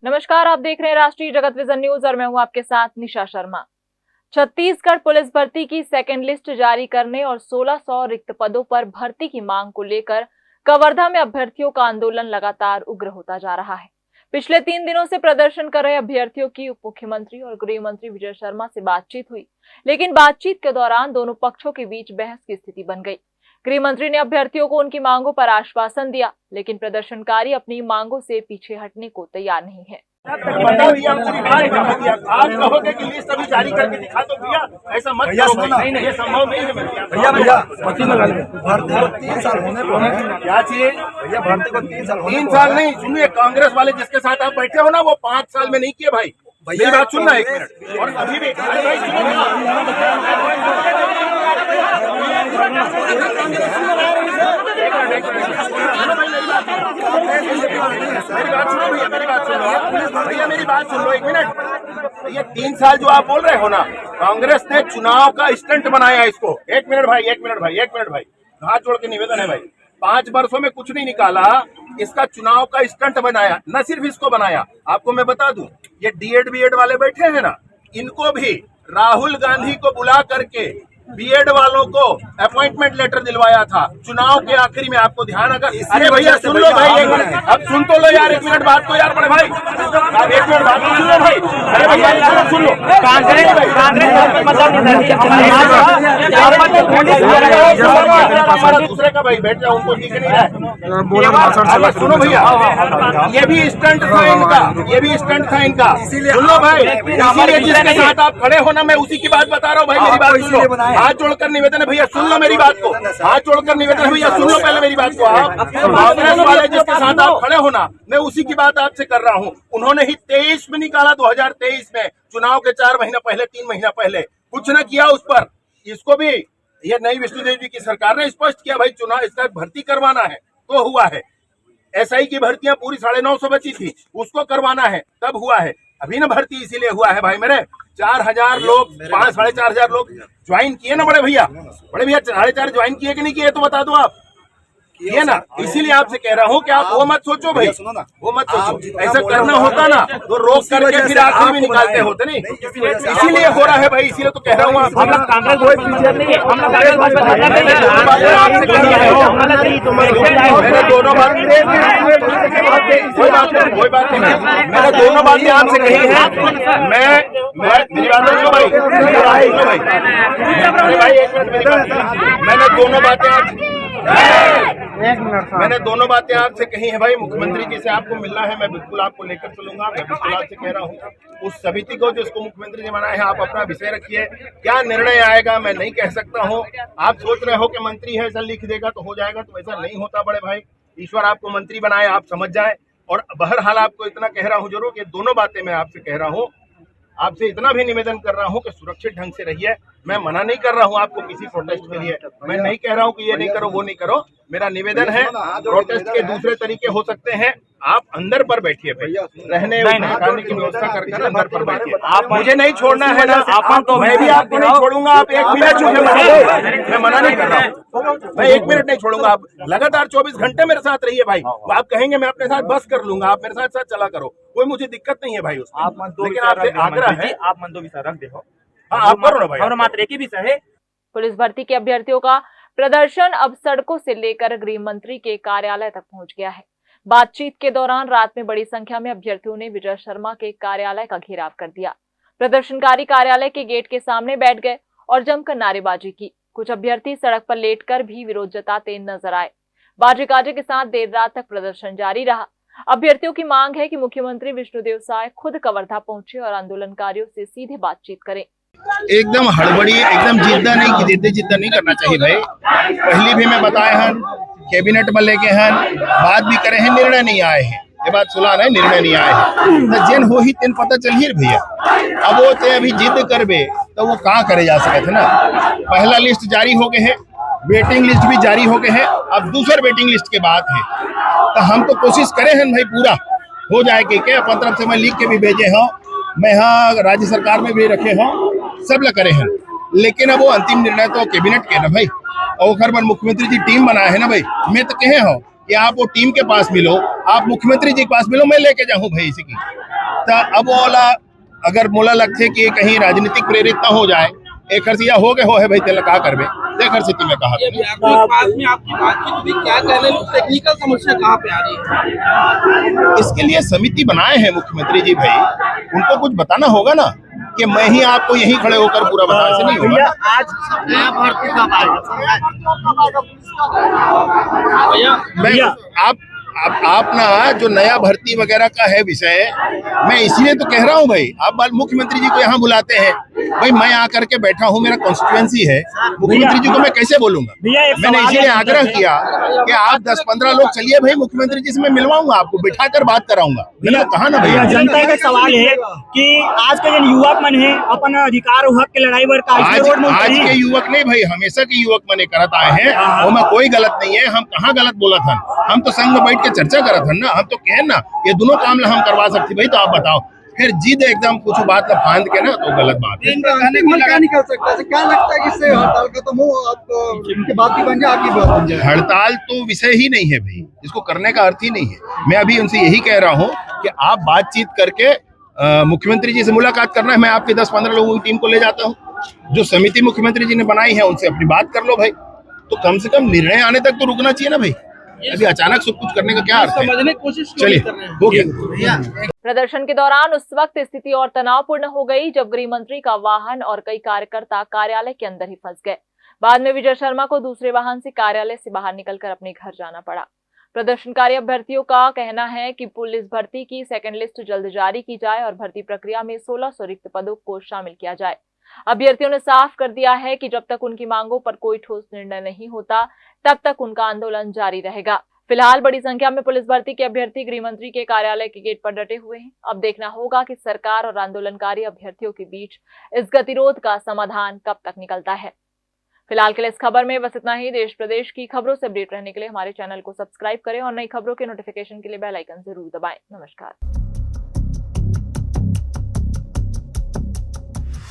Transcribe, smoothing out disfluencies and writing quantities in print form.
नमस्कार, आप देख रहे हैं राष्ट्रीय जगत विजन न्यूज और मैं हूं आपके साथ निशा शर्मा। छत्तीसगढ़ पुलिस भर्ती की सेकेंड लिस्ट जारी करने और 1600 रिक्त पदों पर भर्ती की मांग को लेकर कवर्धा में अभ्यर्थियों का आंदोलन लगातार उग्र होता जा रहा है। पिछले 3 दिनों से प्रदर्शन कर रहे अभ्यर्थियों की उप मुख्यमंत्री और गृह मंत्री विजय शर्मा से बातचीत हुई, लेकिन बातचीत के दौरान दोनों पक्षों के बीच बहस की स्थिति बन गई। गृह मंत्री ने अभ्यर्थियों को उनकी मांगों पर आश्वासन दिया, लेकिन प्रदर्शनकारी अपनी मांगों से पीछे हटने को तैयार नहीं है। आप कहोगे कि लिस्ट अभी जारी करके दिखा दो भैया, ऐसा मत करो, ये संभव नहीं है भैया। भर्ती को 3 साल होने पर क्या चाहिए भैया? भर्ती को 3 साल 3 साल नहीं, सुनिए, कांग्रेस वाले जिसके साथ आप बैठे हो ना, वो 5 साल में नहीं किए भाई। मेरी बात सुनना 1 मिनट। और अभी भी अरे भाई सुनो मेरी बात सुनो भैया, मेरी बात सुन लो 1 मिनट। ये 3 साल जो आप बोल रहे हो ना, कांग्रेस ने चुनाव का स्टंट बनाया इसको। 1 मिनट भाई, हाथ जोड़ के निवेदन है भाई। 5 वर्षों में कुछ नहीं निकाला, इसका चुनाव का स्टंट बनाया। न सिर्फ इसको बनाया, आपको मैं बता दूं, ये डीएड बीएड वाले बैठे हैं ना, इनको भी राहुल गांधी को बुला करके बीएड वालों को अपॉइंटमेंट लेटर दिलवाया था चुनाव के आखिरी में। आपको ध्यान अगर अरे भैया सुन लो भाई 1 मिनट, अब सुन तो लो यार 1 मिनट बात तो यार बड़े भाई, आप 1 मिनट बात तो सुन लो भाई। अरे भैया सुन लो, दूसरे का भाई बैठ जाओ, उनको दिख नहीं रहा है। सुनो भैया, ये भी स्टंट था इनका, सुन लो भाई। इसीलिए जिसके साथ आप खड़े हो ना, मैं उसी की बात बता रहा हूँ भाई। मेरी बात सुन लो, हाथ जोड़कर निवेदन है भैया, सुन लो मेरी बात को। हाथ जोड़कर निवेदन है भैया, सुन लो पहले मेरी बात को। आप कांग्रेस वाले जिसके साथ आप खड़े हो ना, मैं उसी की बात आपसे कर रहा हूँ। उन्होंने ही 23 में निकाला, 2023 में, चुनाव के 4 महीना पहले, 3 महीना पहले, कुछ न किया उस पर। इसको भी ये नई विष्णुदेव जी की सरकार ने स्पष्ट किया भाई, चुनाव इसका भर्ती करवाना है तो हुआ है। एसआई की भर्तियां पूरी 950 बची थी, उसको करवाना है तब हुआ है। अभी ना भर्ती इसीलिए हुआ है भाई मेरे, 4000 लोग, 4,500 लोग ज्वाइन किए ना बड़े भैया। 4,500 ज्वाइन किए कि नहीं किए तो बता दो आप, किए ना। इसीलिए आपसे कह रहा हूँ कि आप वो मत सोचो भाई, वो मत सोचो। ऐसा करना होता ना तो रोक करके फिर आखिर में निकालते होते नहीं। इसीलिए हो रहा है भाई, इसीलिए तो कह रहा हूँ। आप कांग्रेस कोई पीछे नहीं है, मैंने दोनों बातें मैंने दोनों बातें आपसे कही है। मैं मेरी बात सुनो भाई, अरे भाई 1 मिनट मेरी बात। मैंने दोनों बातें आपसे कही है भाई। मुख्यमंत्री जी से आपको मिलना है, मैं बिल्कुल आपको लेकर चलूंगा। मैं बिल्कुल आपसे कह रहा हूँ, उस समिति को जिसको मुख्यमंत्री जी बनाए हैं, आप अपना विषय रखिए। क्या निर्णय आएगा मैं नहीं कह सकता हूँ। आप सोच रहे हो कि मंत्री है ऐसा लिख देगा तो हो जाएगा, तो ऐसा नहीं होता बड़े भाई। ईश्वर आपको मंत्री बनाए, आप समझ जाए। और बहरहाल आपको इतना कह रहा हूँ जरूर कि दोनों बातें मैं आपसे कह रहा हूँ। आपसे इतना भी निवेदन कर रहा हूँ कि सुरक्षित ढंग से रहिए। मैं मना नहीं कर रहा हूँ आपको किसी प्रोटेस्ट के लिए, मैं नहीं कह रहा हूँ कि ये नहीं करो वो नहीं करो। मेरा निवेदन है, प्रोटेस्ट के दूसरे तरीके हो सकते हैं। आप अंदर पर बैठिए भाई, रहने खाने की व्यवस्था करके अंदर पर बैठिए। आप मुझे नहीं छोड़ना है ना, तो मैं भी आपको नहीं छोड़ूंगा। आप 1 मिनट मैं मना नहीं कर रहा हूँ, मैं 1 मिनट नहीं छोड़ूंगा। आप लगातार 24 घंटे मेरे साथ रहिए भाई। आप कहेंगे मैं अपने साथ बस कर लूंगा, आप मेरे साथ चला करो, कोई मुझे दिक्कत नहीं है भाई उसमें। लेकिन आपसे आग्रह है, आप मन दो विषय रख दे, आप करो ना भाई, और मात्र एक ही विषय है। पुलिस भर्ती के अभ्यर्थियों का प्रदर्शन अब सड़कों से लेकर गृह मंत्री के कार्यालय तक पहुंच गया है। बातचीत के दौरान रात में बड़ी संख्या में अभ्यर्थियों ने विजय शर्मा के कार्यालय का घेराव कर दिया। प्रदर्शनकारी कार्यालय के गेट के सामने बैठ गए और जमकर नारेबाजी की। कुछ अभ्यर्थी सड़क पर लेटकर भी विरोध जताते नजर आए। बाजे गाजे के साथ देर रात तक प्रदर्शन जारी रहा। अभ्यर्थियों की मांग है कि मुख्यमंत्री विष्णुदेव साय खुद कवर्धा पहुंचे और आंदोलनकारियों से सीधे बातचीत करें। एकदम हड़बड़ी, एकदम जिद्दा नहीं करना चाहिए भाई। पहली भी मैं बताए हैं, कैबिनेट में लेके हैं, बात भी करे हैं, निर्णय नहीं आए हैं। ये बात सुना रहे, निर्णय नहीं आए हैं तो जेन हो ही तेन पता चलिए भैया। अब वो ते अभी जिद करबे तो वो कहाँ करे जा सके थे ना। पहला लिस्ट जारी हो गए है, वेटिंग लिस्ट भी जारी हो गए है, अब दूसर वेटिंग लिस्ट के बाद है। तो हम तो कोशिश करे हैं भाई पूरा हो जाए कि अपन तरफ से मैं लिख के भी भेजे हूँ, मैं यहाँ राज्य सरकार में भी रखे हूँ, सब लोग करे हैं। लेकिन अब वो अंतिम निर्णय तो कैबिनेट के ना भाई, और घर पर मुख्यमंत्री जी टीम बनाए है ना भाई। मैं तो कहे हूँ कि आप वो टीम के पास मिलो, आप मुख्यमंत्री जी के पास मिलो, मैं लेके जाऊँ भाई इसी की। तो अब वाला अगर मोला लगते कि कहीं राजनीतिक प्रेरित न हो जाए, एक हर्षिया हो गए हो है भाई तेल का करबे देख हर में कहा पास में आपकी बातचीत हुई, क्या कहने टेक्निकल समस्या कहाँ पे आ रही है? इसके लिए समिति बनाए हैं मुख्यमंत्री जी भाई, उनको कुछ बताना होगा ना कि मैं ही आपको यहीं खड़े होकर पूरा बता, ऐसे नहीं होगा। आज नया भर्ती कब आएगा? मैं आप ना जो नया भर्ती वगैरह का है विषय, मैं इसलिए तो कह रहा हूँ भाई, आप मुख्यमंत्री जी को यहाँ बुलाते हैं भाई, मैं आकर के बैठा हूँ, मेरा कॉन्स्टिट्यूएंसी है, मुख्यमंत्री जी को मैं कैसे बोलूंगा? मैंने इसीलिए आग्रह किया कि आप 10-15 लोग चलिए भाई, मुख्यमंत्री जी से मैं मिलवाऊंगा, आपको बिठा कर बात कराऊंगा। मैंने कहा ना भैया, जनता का सवाल है कि आज के जो युवक मन है अपन अधिकार और हक की लड़ाई पर आज के युवक नहीं भाई, हमेशा के युवक मने करत आए हैं, वो में कोई गलत नहीं है। हम कहाँ गलत बोला था? हम तो संग में बैठ के चर्चा करा था ना, हम तो कहे ना ये दोनों काम हम करवा सकते भाई, तो आप बताओ फिर जिद एकदम कुछ बात फांद के ना, तो गलत बात है। क्या निकल सकता है? क्या लगता है कि इससे हड़ताल खत्म हो, आपकी बात भी बन जाए, आपकी बात बन जाए? हड़ताल तो विषय ही नहीं है भाई, इसको करने का अर्थ ही नहीं है। मैं अभी उनसे यही कह रहा हूँ कि आप बातचीत करके मुख्यमंत्री जी से मुलाकात करना है, मैं आपके 10-15 लोगों की टीम को ले जाता हूँ, जो समिति मुख्यमंत्री जी ने बनाई है उनसे अपनी बात कर लो भाई, तो कम से कम निर्णय आने तक तो रुकना चाहिए ना भाई। अभी अचानक सब कुछ करने का क्या अर्थ है? समझने की कोशिश चलिए हो गया। प्रदर्शन के दौरान उस वक्त स्थिति और तनावपूर्ण हो गई जब गृह मंत्री का वाहन और कई कार्यकर्ता कार्यालय के अंदर ही फंस गए। बाद में विजय शर्मा को दूसरे वाहन से कार्यालय से बाहर निकलकर अपने घर जाना पड़ा। प्रदर्शनकारी अभ्यर्थियों का कहना है कि पुलिस भर्ती की सेकंड लिस्ट जल्द जारी की जाए और भर्ती प्रक्रिया में 1600 रिक्त पदों को शामिल किया जाए। अभ्यर्थियों ने साफ कर दिया है कि जब तक उनकी मांगों पर कोई ठोस निर्णय नहीं होता तब तक उनका आंदोलन जारी रहेगा। फिलहाल बड़ी संख्या में पुलिस भर्ती के अभ्यर्थी गृह मंत्री के कार्यालय के गेट पर डटे हुए हैं। अब देखना होगा कि सरकार और आंदोलनकारी अभ्यर्थियों के बीच इस गतिरोध का समाधान कब तक निकलता है। फिलहाल के लिए इस खबर में बस इतना ही। देश प्रदेश की खबरों से अपडेट रहने के लिए हमारे चैनल को सब्सक्राइब करें और नई खबरों के नोटिफिकेशन के लिए बेल आइकन जरूर दबाएं। नमस्कार।